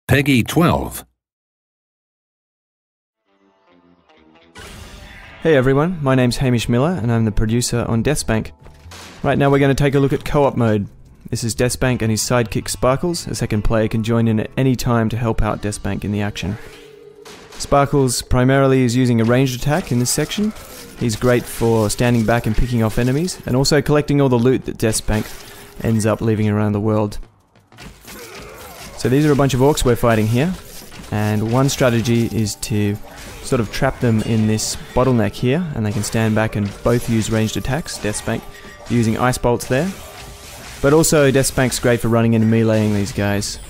Peggy 12. Hey everyone, my name's Hamish Miller and I'm the producer on DeathSpank. Right now we're going to take a look at co-op mode. This is DeathSpank and his sidekick Sparkles. A second player can join in at any time to help out DeathSpank in the action. Sparkles primarily is using a ranged attack in this section. He's great for standing back and picking off enemies, and also collecting all the loot that DeathSpank ends up leaving around the world. So these are a bunch of orcs we're fighting here, and one strategy is to sort of trap them in this bottleneck here, and they can stand back and both use ranged attacks, DeathSpank using ice bolts there. But also DeathSpank's great for running in and meleeing these guys.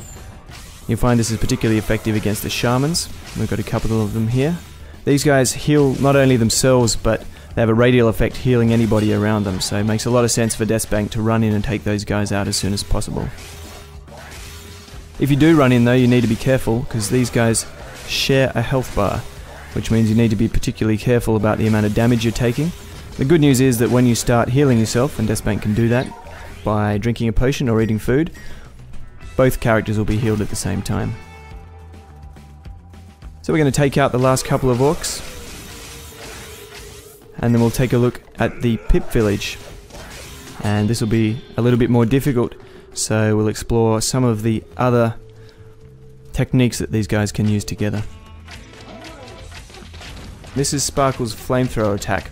You'll find this is particularly effective against the shamans. We've got a couple of them here. These guys heal not only themselves, but they have a radial effect healing anybody around them, so it makes a lot of sense for DeathSpank to run in and take those guys out as soon as possible. If you do run in though, you need to be careful, because these guys share a health bar, which means you need to be particularly careful about the amount of damage you're taking. The good news is that when you start healing yourself, and DeathSpank can do that by drinking a potion or eating food, both characters will be healed at the same time. So we're going to take out the last couple of orcs, and then we'll take a look at the Pip village. And this will be a little bit more difficult, so we'll explore some of the other techniques that these guys can use together. This is Sparkle's flamethrower attack.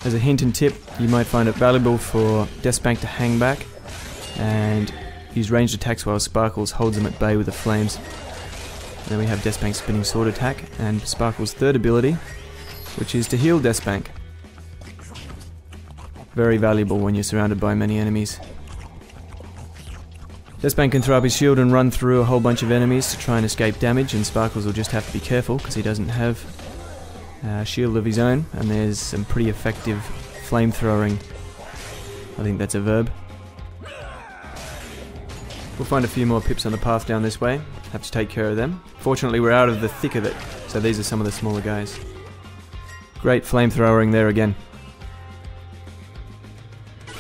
As a hint and tip, you might find it valuable for DeathSpank to hang back and use ranged attacks while Sparkles holds them at bay with the flames. Then we have DeathSpank's spinning sword attack and Sparkle's third ability, which is to heal DeathSpank. Very valuable when you're surrounded by many enemies. DeathSpank can throw up his shield and run through a whole bunch of enemies to try and escape damage, and Sparkles will just have to be careful because he doesn't have a shield of his own, and there's some pretty effective flamethrowing. I think that's a verb. We'll find a few more pips on the path down this way. Have to take care of them. Fortunately we're out of the thick of it, so these are some of the smaller guys. Great flamethrowing there again.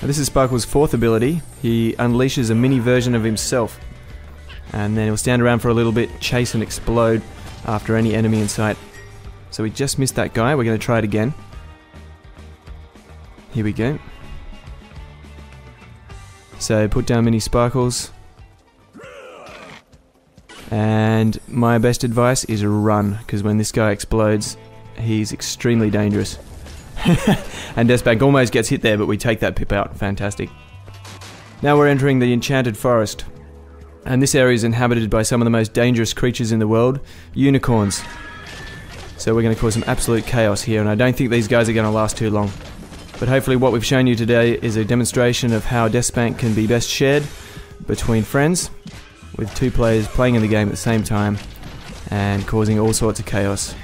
Now this is Sparkle's fourth ability. He unleashes a mini version of himself, and then he'll stand around for a little bit, chase and explode after any enemy in sight. So we just missed that guy. We're going to try it again. Here we go. So put down mini Sparkles. And my best advice is run, because when this guy explodes, he's extremely dangerous. And DeathSpank almost gets hit there, but we take that pip out. Fantastic. Now we're entering the Enchanted Forest. And this area is inhabited by some of the most dangerous creatures in the world, unicorns. So we're going to cause some absolute chaos here, and I don't think these guys are going to last too long. But hopefully what we've shown you today is a demonstration of how DeathSpank can be best shared between friends, with two players playing in the game at the same time, and causing all sorts of chaos.